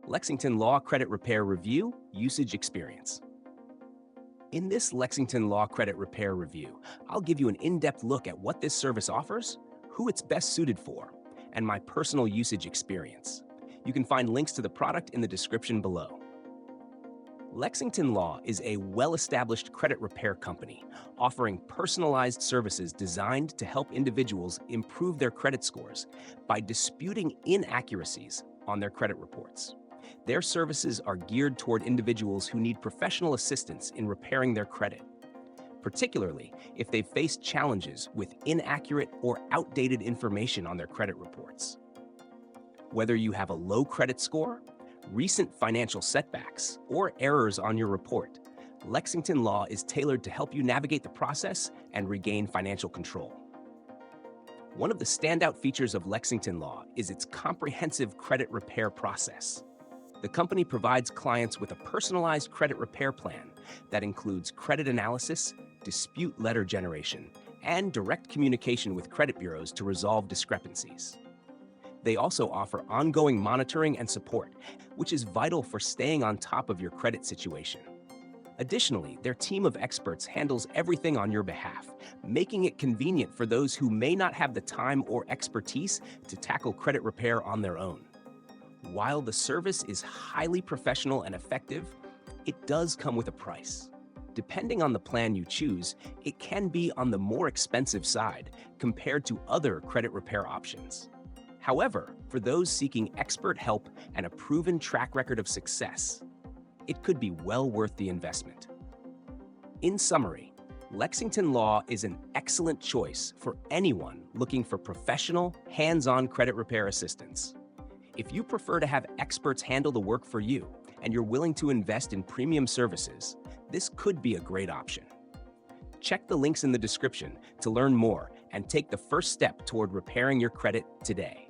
Lexington Law Credit Repair Review Usage Experience. In this Lexington Law Credit Repair Review, I'll give you an in-depth look at what this service offers, who it's best suited for, and my personal usage experience. You can find links to the product in the description below. Lexington Law is a well-established credit repair company offering personalized services designed to help individuals improve their credit scores by disputing inaccuracies on their credit reports. Their services are geared toward individuals who need professional assistance in repairing their credit, particularly if they've faced challenges with inaccurate or outdated information on their credit reports. Whether you have a low credit score, recent financial setbacks, or errors on your report, Lexington Law is tailored to help you navigate the process and regain financial control. One of the standout features of Lexington Law is its comprehensive credit repair process. The company provides clients with a personalized credit repair plan that includes credit analysis, dispute letter generation, and direct communication with credit bureaus to resolve discrepancies. They also offer ongoing monitoring and support, which is vital for staying on top of your credit situation. Additionally, their team of experts handles everything on your behalf, making it convenient for those who may not have the time or expertise to tackle credit repair on their own. While the service is highly professional and effective, it does come with a price. Depending on the plan you choose, it can be on the more expensive side compared to other credit repair options. However, for those seeking expert help and a proven track record of success, it could be well worth the investment. In summary, Lexington Law is an excellent choice for anyone looking for professional, hands-on credit repair assistance. If you prefer to have experts handle the work for you and you're willing to invest in premium services, this could be a great option. Check the links in the description to learn more and take the first step toward repairing your credit today.